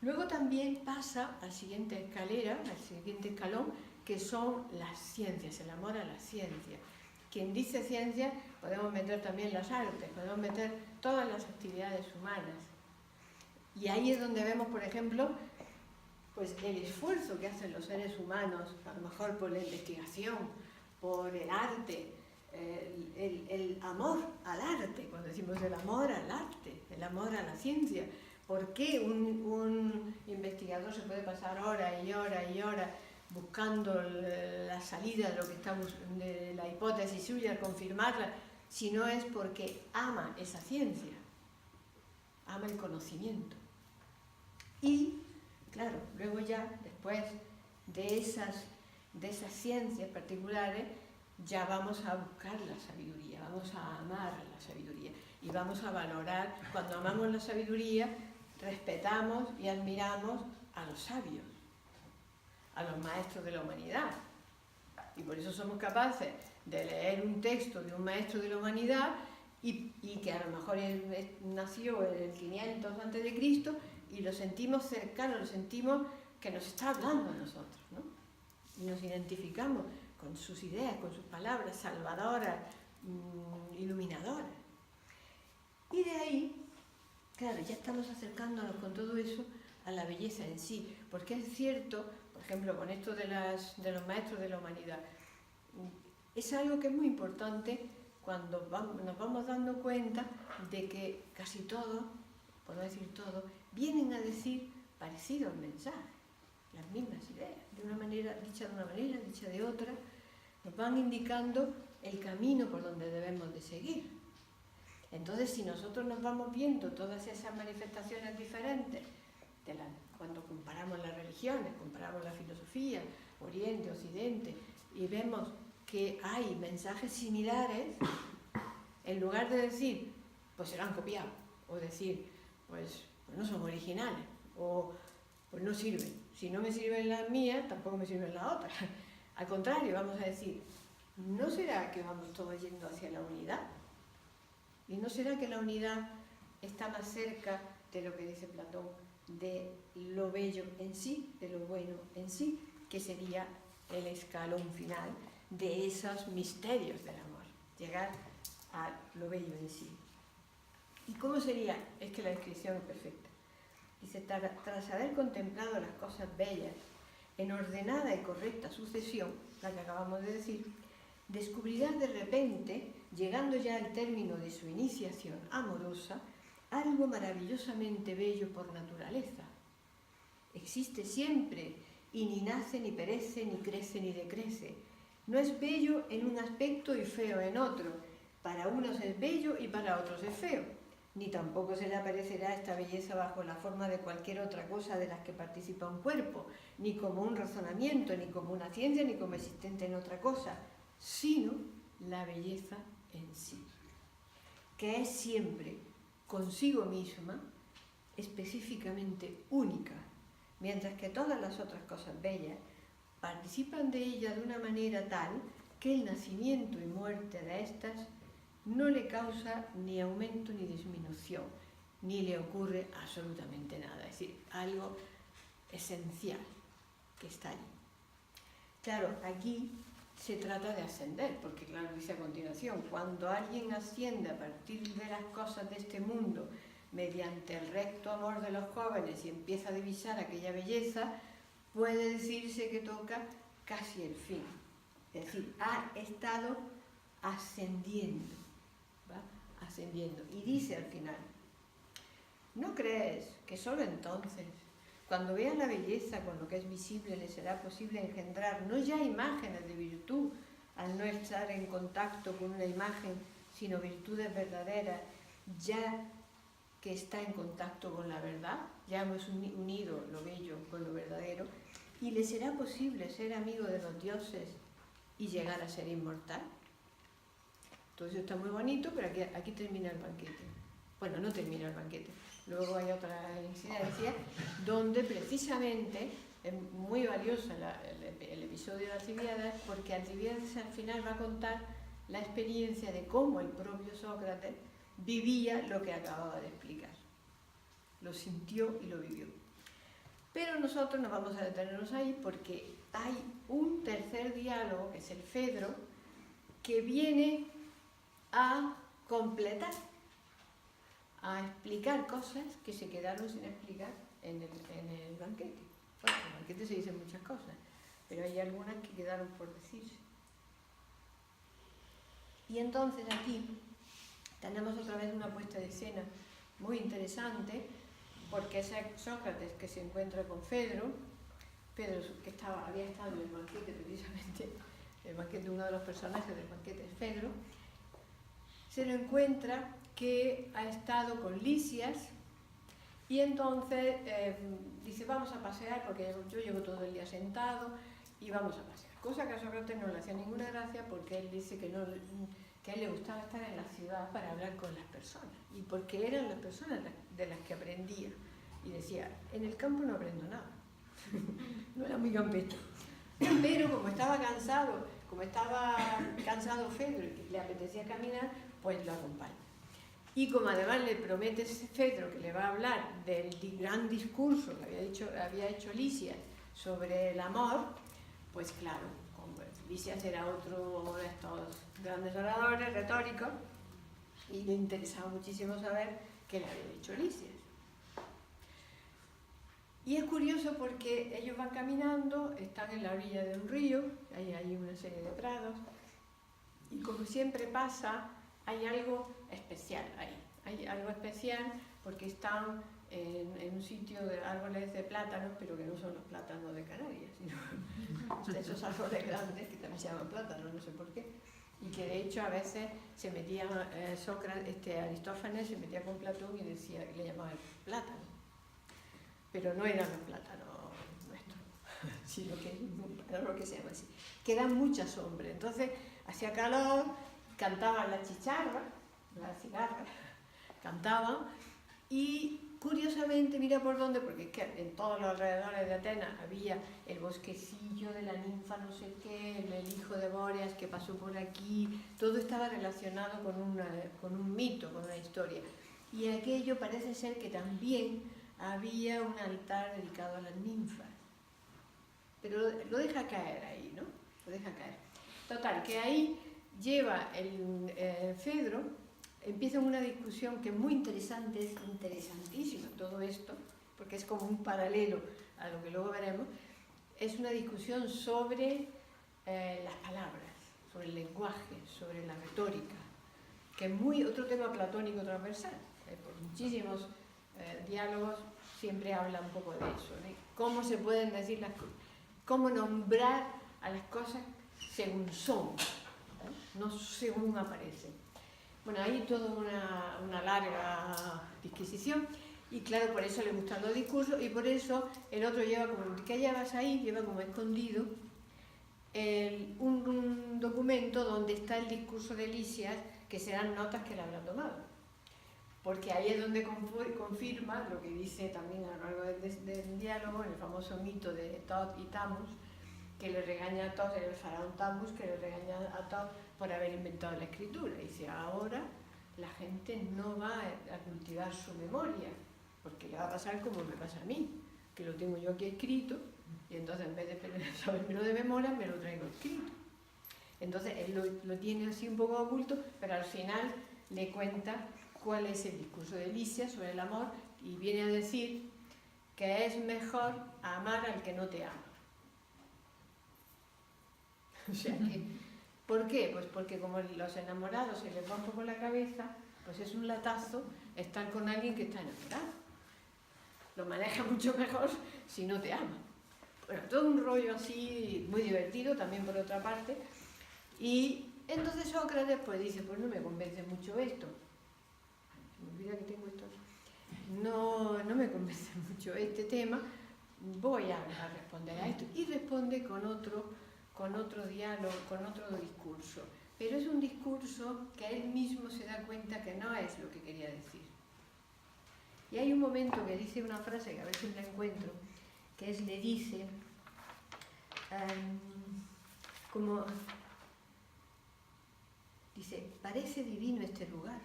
Luego también pasa a la siguiente escalera, al siguiente escalón, que son las ciencias, el amor a la ciencia. Quien dice ciencia, podemos meter también las artes, podemos meter todas las actividades humanas. Y ahí es donde vemos, por ejemplo, pues el esfuerzo que hacen los seres humanos, a lo mejor por la investigación, por el arte, el amor al arte, cuando decimos el amor al arte, el amor a la ciencia. ¿Por qué un investigador se puede pasar horas y horas y horas buscando la salida de lo que está de la hipótesis suya, confirmarla, si no es porque ama esa ciencia, ama el conocimiento? Y, claro, luego ya, después de esas ciencias particulares, ya vamos a buscar la sabiduría, vamos a amar la sabiduría y vamos a valorar, cuando amamos la sabiduría, respetamos y admiramos a los sabios, a los maestros de la humanidad. Y por eso somos capaces de leer un texto de un maestro de la humanidad y que a lo mejor nació en el 500 a.C. y lo sentimos cercano, lo sentimos que nos está hablando a nosotros, ¿no? Y nos identificamos con sus ideas, con sus palabras salvadoras, claro, ya estamos acercándonos con todo eso a la belleza en sí, porque es cierto, por ejemplo, con esto de los maestros de la humanidad, es algo que es muy importante cuando nos vamos dando cuenta de que casi todos, por no decir todos, vienen a decir parecidos mensajes, las mismas ideas, de una manera, dicha de una manera, dicha de otra, nos van indicando el camino por donde debemos de seguir. Entonces, si nosotros nos vamos viendo todas esas manifestaciones diferentes, cuando comparamos las religiones, comparamos la filosofía, Oriente, Occidente, y vemos que hay mensajes similares, en lugar de decir, pues se lo han copiado, o decir, pues no son originales, o pues no sirven. Si no me sirven las mías, tampoco me sirven las otras. Al contrario, vamos a decir, ¿no será que vamos todos yendo hacia la unidad? ¿Y no será que la unidad está más cerca de lo que dice Platón, de lo bello en sí, de lo bueno en sí, que sería el escalón final de esos misterios del amor, llegar a lo bello en sí? ¿Y cómo sería? Es que la descripción es perfecta. Dice, tras haber contemplado las cosas bellas en ordenada y correcta sucesión, la que acabamos de decir, descubrirás de repente, llegando ya al término de su iniciación amorosa, algo maravillosamente bello por naturaleza. Existe siempre, y ni nace, ni perece, ni crece, ni decrece. No es bello en un aspecto y feo en otro. Para unos es bello y para otros es feo. Ni tampoco se le aparecerá esta belleza bajo la forma de cualquier otra cosa de las que participa un cuerpo, ni como un razonamiento, ni como una ciencia, ni como existente en otra cosa, sino la belleza en sí, que es siempre consigo misma, específicamente única, mientras que todas las otras cosas bellas participan de ella de una manera tal que el nacimiento y muerte de éstas no le causa ni aumento ni disminución, ni le ocurre absolutamente nada, es decir, algo esencial que está allí. Claro, aquí se trata de ascender, porque claro, dice a continuación, cuando alguien asciende a partir de las cosas de este mundo mediante el recto amor de los jóvenes y empieza a divisar aquella belleza, puede decirse que toca casi el fin, es decir, ha estado ascendiendo, ¿va? Ascendiendo. Y dice al final, ¿no crees que solo entonces, cuando veas la belleza con lo que es visible, le será posible engendrar no ya imágenes de virtud, al no estar en contacto con una imagen, sino virtudes verdaderas, ya que está en contacto con la verdad? Ya hemos unido lo bello con lo verdadero, y le será posible ser amigo de los dioses y llegar a ser inmortal. Todo eso está muy bonito, pero aquí termina el banquete. Bueno, no termina el banquete. Luego hay otra incidencia donde precisamente es muy valioso el episodio de Alcibiades, porque Alcibiades al final va a contar la experiencia de cómo el propio Sócrates vivía lo que acababa de explicar. Lo sintió y lo vivió. Pero nosotros nos vamos a detenernos ahí porque hay un tercer diálogo, que es el Fedro, que viene a completar, a explicar cosas que se quedaron sin explicar en el banquete. Bueno, en el banquete se dicen muchas cosas, pero hay algunas que quedaron por decirse. Y entonces aquí tenemos otra vez una puesta de escena muy interesante, porque es Sócrates que se encuentra con Fedro que había estado en el banquete precisamente, el banquete, uno de los personajes del banquete es Fedro, se lo encuentra que ha estado con Lisias y entonces dice, vamos a pasear porque yo llevo todo el día sentado y vamos a pasear. Cosa que a Sócrates no le hacía ninguna gracia porque él dice que a él le gustaba estar en la ciudad para hablar con las personas y porque eran las personas de las que aprendía. Y decía, en el campo no aprendo nada, no era muy campestre. Pero como estaba cansado Fedro y que le apetecía caminar, pues lo acompaña. Y como además le promete Fedro que le va a hablar del gran discurso que había hecho Lisias sobre el amor, pues claro, como Lisias era otro de estos grandes oradores retóricos y le interesaba muchísimo saber qué le había dicho Lisias. Y es curioso porque ellos van caminando, están en la orilla de un río, hay una serie de prados, y como siempre pasa, hay algo especial ahí. Hay algo especial porque están en un sitio de árboles de plátanos, pero que no son los plátanos de Canarias, sino esos árboles grandes que también se llaman plátanos, no sé por qué. Y que de hecho a veces se metía Aristófanes se metía con Platón y decía, le llamaba el plátano. Pero no eran los plátanos nuestros, sino que era lo que se llama así. Que dan mucha sombra. Entonces hacía calor, cantaban la chicharra, la cigarra, cantaban, y curiosamente, mira por dónde, porque es que en todos los alrededores de Atenas había el bosquecillo de la ninfa no sé qué, el hijo de Bóreas que pasó por aquí, todo estaba relacionado con un mito, con una historia. Y aquello parece ser que también había un altar dedicado a las ninfas. Pero lo deja caer ahí, ¿no? Lo deja caer. Total, que ahí lleva el Fedro, empieza una discusión que es muy interesante, es interesantísimo todo esto, porque es como un paralelo a lo que luego veremos, es una discusión sobre las palabras, sobre el lenguaje, sobre la retórica, que es muy otro tema platónico transversal. Por muchísimos diálogos siempre habla un poco de eso, ¿no? Cómo se pueden decir las cosas, cómo nombrar a las cosas según son, no según aparecen. Bueno, hay toda una larga disquisición y claro, por eso le gustan los discursos y por eso el otro lleva como, ¿qué llevas ahí? Lleva como escondido un documento donde está el discurso de Lisias, que serán notas que le habrá tomado. Porque ahí es donde confirma lo que dice también a lo largo del diálogo, en el famoso mito de Tot y Tamus, que le regaña a Tot, el faraón Tamus, que le regaña a Tot por haber inventado la escritura. Y dice, ahora la gente no va a cultivar su memoria, porque le va a pasar como me pasa a mí, que lo tengo yo aquí escrito, y entonces en vez de sabérmelo de memoria, me lo traigo escrito. Entonces él lo tiene así un poco oculto, pero al final le cuenta cuál es el discurso de Lisias sobre el amor y viene a decir que es mejor amar al que no te ama. O sea que, ¿por qué? Pues porque como los enamorados se les va un poco la cabeza, pues es un latazo estar con alguien que está enamorado. Lo maneja mucho mejor si no te ama. Bueno, todo un rollo así muy divertido también por otra parte. Y entonces Sócrates pues dice, pues no me convence mucho esto. Se me olvida que tengo esto. No me convence mucho este tema, voy a responder a esto. Y responde con otro diálogo, con otro discurso. Pero es un discurso que él mismo se da cuenta que no es lo que quería decir. Y hay un momento que dice una frase que a veces la encuentro, que es, le dice, como, dice, parece divino este lugar,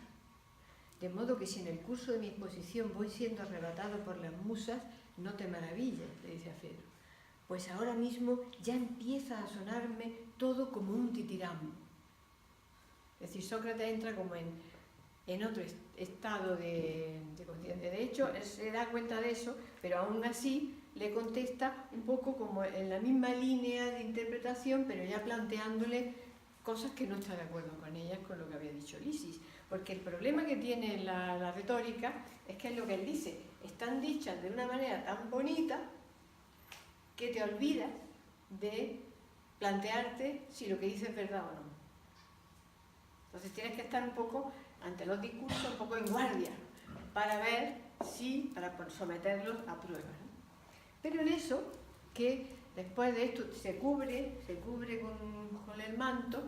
de modo que si en el curso de mi exposición voy siendo arrebatado por las musas, no te maravilles, le dice a Fedro, pues ahora mismo ya empieza a sonarme todo como un titirán. Es decir, Sócrates entra como en otro estado de conciencia. De hecho, él se da cuenta de eso, pero aún así le contesta un poco como en la misma línea de interpretación, pero ya planteándole cosas que no está de acuerdo con ellas, con lo que había dicho Lisis. Porque el problema que tiene la retórica es que es lo que él dice, están dichas de una manera tan bonita que te olvidas de plantearte si lo que dices es verdad o no. Entonces tienes que estar un poco ante los discursos, un poco en guardia, para ver si, para someterlos a prueba, ¿no? Pero en eso, que después de esto se cubre con el manto,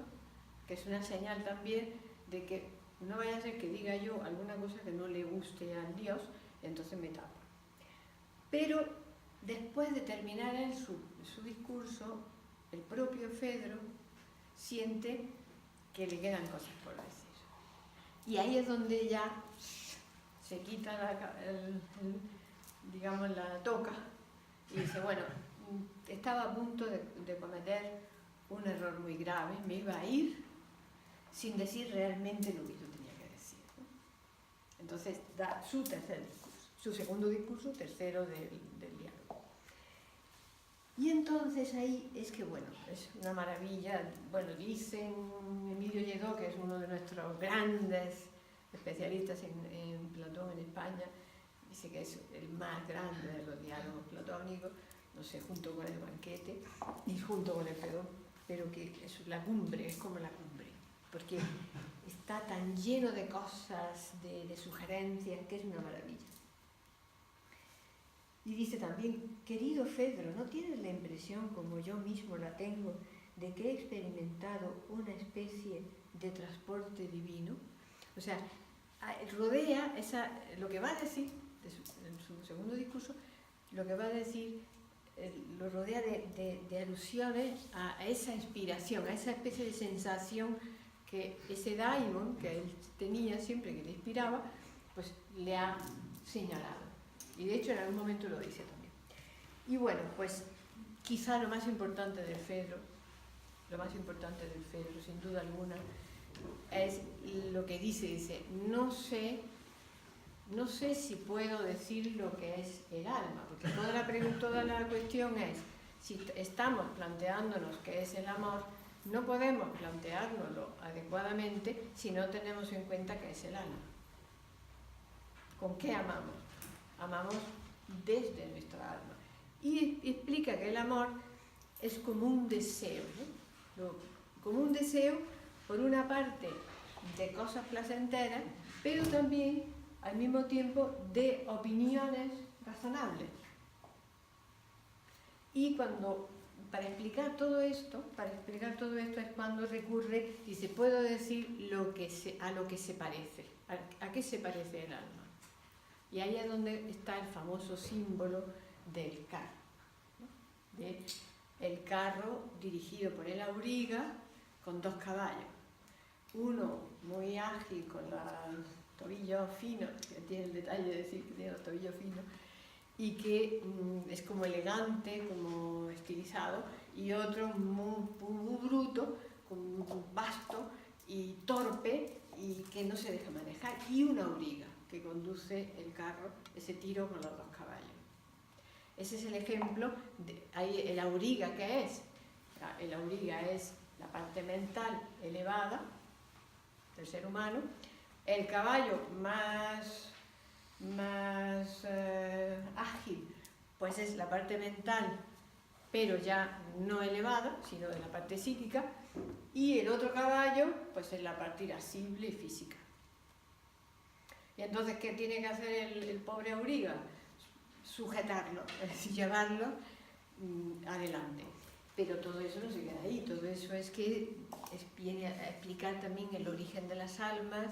que es una señal también de que no vaya a ser que diga yo alguna cosa que no le guste al Dios, entonces me tapo. Pero después de terminar él su discurso, el propio Fedro siente que le quedan cosas por decir. Y ahí es donde ya se quita digamos, la toca y dice, bueno, estaba a punto de cometer un error muy grave, me iba a ir sin decir realmente lo que yo tenía que decir, ¿no? Entonces da su tercer discurso. su segundo discurso, tercero del diálogo. Y entonces ahí es que, bueno, es una maravilla. Bueno, dicen Emilio Lledó, que es uno de nuestros grandes especialistas en Platón en España, dice que es el más grande de los diálogos platónicos, no sé, junto con el banquete y junto con el Fedón, pero que es la cumbre, es como la cumbre, porque está tan lleno de cosas, de sugerencias, que es una maravilla. Y dice también, querido Fedro, ¿no tienes la impresión, como yo mismo la tengo, de que he experimentado una especie de transporte divino? O sea, rodea lo que va a decir, en su segundo discurso, lo que va a decir, lo rodea de alusiones a esa inspiración, a esa especie de sensación que ese daimon que él tenía siempre, que le inspiraba, pues le ha señalado. Y de hecho en algún momento lo dice también. Y bueno, pues quizá lo más importante del Fedro, sin duda alguna, es lo que dice, no sé si puedo decir lo que es el alma, porque toda la cuestión es, si estamos planteándonos qué es el amor, no podemos planteárnoslo adecuadamente si no tenemos en cuenta qué es el alma. ¿Con qué amamos? Amamos desde nuestra alma. Y explica que el amor es como un deseo, ¿no? Como un deseo, por una parte, de cosas placenteras, pero también, al mismo tiempo, de opiniones razonables. Y para explicar todo esto es cuando recurre, dice, puedo decir a lo que se parece, a qué se parece el alma. Y ahí es donde está el famoso símbolo del carro, ¿no? El carro dirigido por el auriga con 2 caballos. Uno muy ágil con los tobillos finos, que tiene el detalle de decir que tiene los tobillos finos, y que es como elegante, como estilizado, y otro muy bruto, con vasto y torpe, y que no se deja manejar, y una auriga que conduce el carro, ese tiro con los 2 caballos. Ese es el ejemplo, el auriga, ¿qué es? El auriga es la parte mental elevada del ser humano, el caballo más ágil, pues es la parte mental, pero ya no elevada, sino de la parte psíquica, y el otro caballo, pues es la parte irascible y física. Y entonces, ¿qué tiene que hacer el pobre auriga? Sujetarlo, es decir, llevarlo adelante. Pero todo eso no se queda ahí, todo eso es que viene a explicar también el origen de las almas,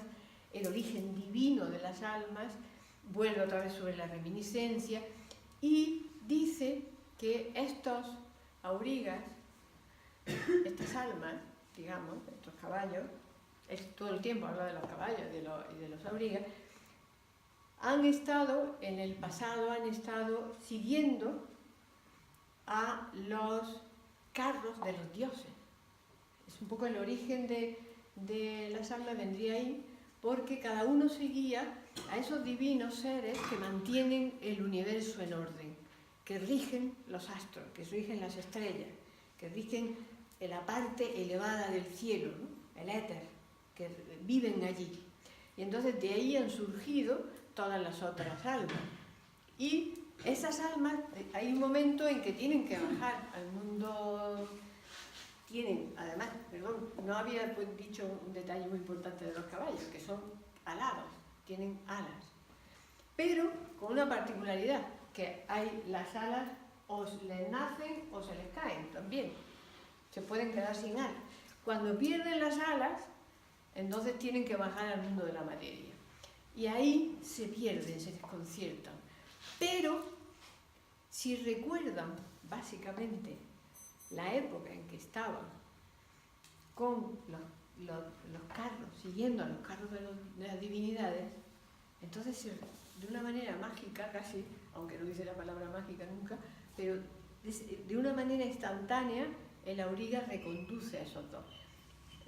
el origen divino de las almas, vuelve otra vez sobre la reminiscencia y dice que estos aurigas, estas almas, digamos, estos caballos, todo el tiempo habla de los caballos y de los aurigas, en el pasado han estado siguiendo a los carros de los dioses. Es un poco el origen de las almas, vendría ahí, porque cada uno seguía a esos divinos seres que mantienen el universo en orden, que rigen los astros, que rigen las estrellas, que rigen la parte elevada del cielo, ¿no? El éter, que viven allí. Y entonces de ahí han surgido todas las otras almas. Y esas almas, hay un momento en que tienen que bajar al mundo. Además, no había dicho un detalle muy importante de los caballos, que son alados, tienen alas. Pero con una particularidad, que las alas o les nacen o se les caen también. Se pueden quedar sin alas. Cuando pierden las alas, entonces tienen que bajar al mundo de la materia. Y ahí se pierden, se desconciertan. Pero, si recuerdan, básicamente, la época en que estaban con los carros, siguiendo a los carros de las divinidades, entonces de una manera mágica casi, aunque no dice la palabra mágica nunca, pero de una manera instantánea el auriga reconduce a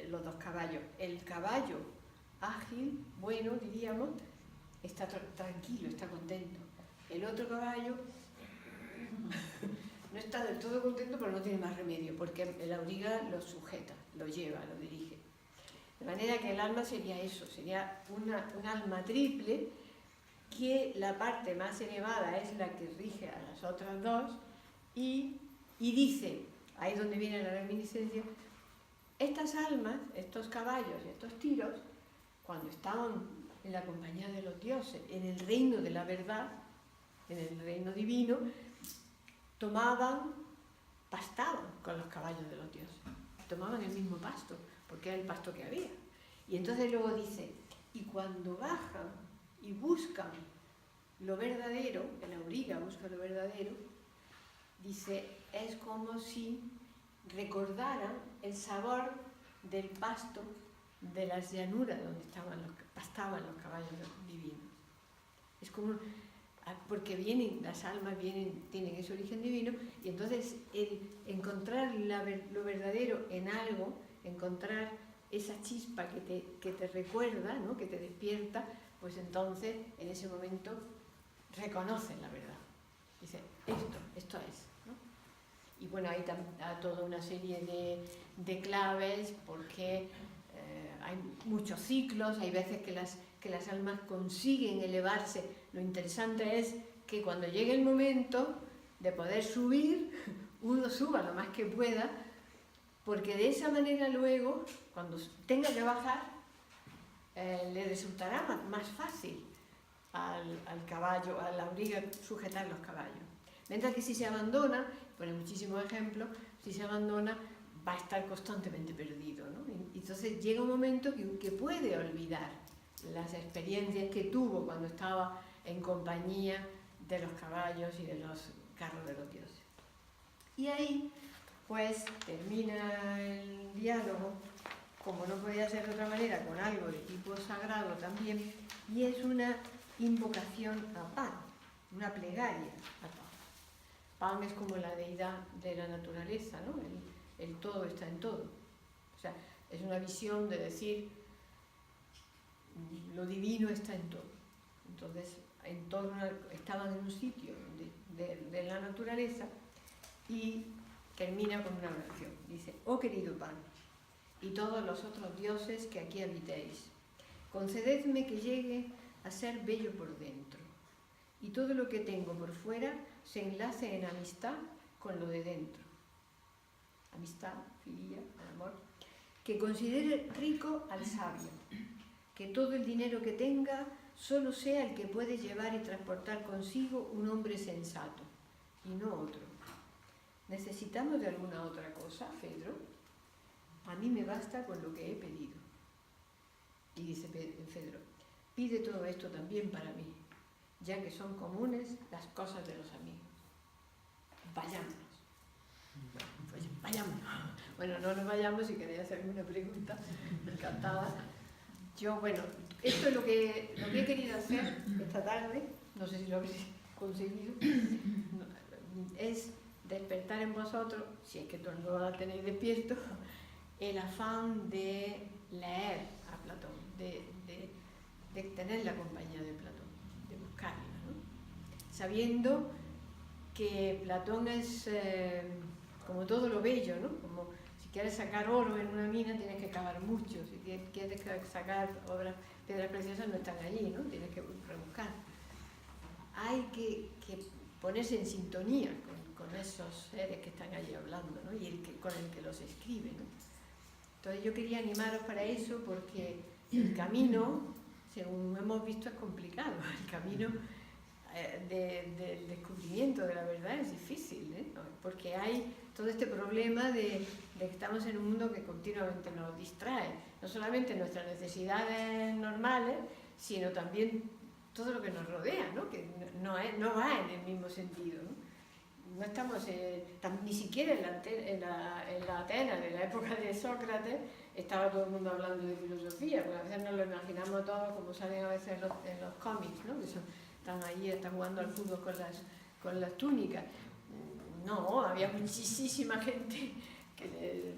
los dos caballos. El caballo ágil, bueno, diríamos, está tranquilo, está contento. El otro caballo no está del todo contento, pero no tiene más remedio, porque el auriga lo sujeta, lo lleva, lo dirige. De manera que el alma sería eso, sería un alma triple, que la parte más elevada es la que rige a las otras dos, y dice, ahí es donde viene la reminiscencia, estas almas, estos caballos, estos tiros, cuando estaban en la compañía de los dioses, en el reino de la verdad, en el reino divino, pastaban con los caballos de los dioses, tomaban el mismo pasto, porque era el pasto que había. Y entonces luego dice, y cuando bajan y buscan lo verdadero, el auriga busca lo verdadero, dice, es como si recordaran el sabor del pasto de las llanuras donde pastaban los caballos divinos. Es como, porque las almas tienen ese origen divino, y entonces el encontrar lo verdadero en algo, encontrar esa chispa que te recuerda, ¿no? Que te despierta, pues entonces en ese momento reconoces la verdad. Dice, esto es, ¿no? Y bueno, hay toda una serie de claves, porque hay muchos ciclos, hay veces que las almas consiguen elevarse. Lo interesante es que cuando llegue el momento de poder subir, uno suba lo más que pueda, porque de esa manera luego, cuando tenga que bajar, le resultará más fácil al caballo, al auriga, sujetar los caballos. Mientras que si se abandona, pone muchísimos ejemplos, si se abandona va a estar constantemente perdido, ¿no? Y entonces llega un momento que puede olvidar las experiencias que tuvo cuando estaba en compañía de los caballos y de los carros de los dioses. Y ahí pues termina el diálogo, como no podía ser de otra manera, con algo de tipo sagrado también, y es una invocación a Pan, una plegaria a Pan. Pan es como la deidad de la naturaleza, ¿no? El todo está en todo. O sea, es una visión de decir, lo divino está en todo. Entonces, estaban en un sitio de la naturaleza, y termina con una oración. Dice, oh querido Pan, y todos los otros dioses que aquí habitéis, concededme que llegue a ser bello por dentro, y todo lo que tengo por fuera se enlace en amistad con lo de dentro. Amistad, filia, amor. Que considere rico al sabio, que todo el dinero que tenga solo sea el que puede llevar y transportar consigo un hombre sensato, y no otro. ¿Necesitamos de alguna otra cosa, Fedro? A mí me basta con lo que he pedido. Y dice Fedro, pide todo esto también para mí, ya que son comunes las cosas de los amigos. Vayámonos. Pues vayámonos. Bueno, no nos vayamos. Si queréis hacer alguna pregunta, encantada. Yo, bueno, esto es lo que he querido hacer esta tarde, no sé si lo habéis conseguido, es despertar en vosotros, si es que todos lo tenéis despierto, el afán de leer a Platón, de tener la compañía de Platón, de buscarla, ¿no? Sabiendo que Platón es como todo lo bello, ¿no? Como si quieres sacar oro en una mina tienes que cavar mucho, si quieres sacar piedras preciosas no están allí, ¿no? Tienes que rebuscar. Hay que ponerse en sintonía con esos seres que están allí hablando, ¿no? Y con el que los escribe, ¿no? Entonces yo quería animaros para eso, porque el camino, según hemos visto, es complicado. El camino del descubrimiento de la verdad es difícil, ¿eh? Porque hay todo este problema de que estamos en un mundo que continuamente nos distrae, no solamente nuestras necesidades normales, sino también todo lo que nos rodea, ¿no? Que no va en el mismo sentido, ¿no? No estamos ni siquiera en la Atenas de la época de Sócrates estaba todo el mundo hablando de filosofía, porque a veces nos lo imaginamos todos como salen a veces en los cómics, ¿no? Que están ahí, están jugando al fútbol con las túnicas. No, había muchísima gente que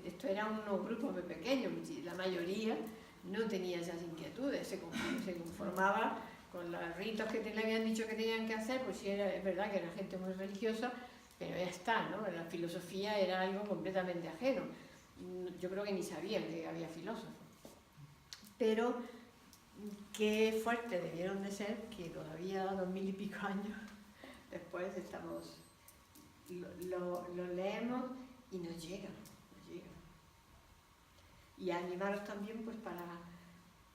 esto era unos grupos muy pequeños, la mayoría no tenía esas inquietudes, se conformaba con los ritos que le habían dicho que tenían que hacer, pues sí, es verdad que era gente muy religiosa, pero ya está, ¿no? La filosofía era algo completamente ajeno. Yo creo que ni sabían que había filósofos. Pero qué fuerte debieron de ser que todavía 2000 y pico años después lo leemos y nos llega. Y animaros también pues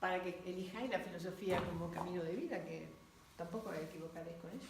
para que elijáis la filosofía como camino de vida, que tampoco os equivocaréis con eso.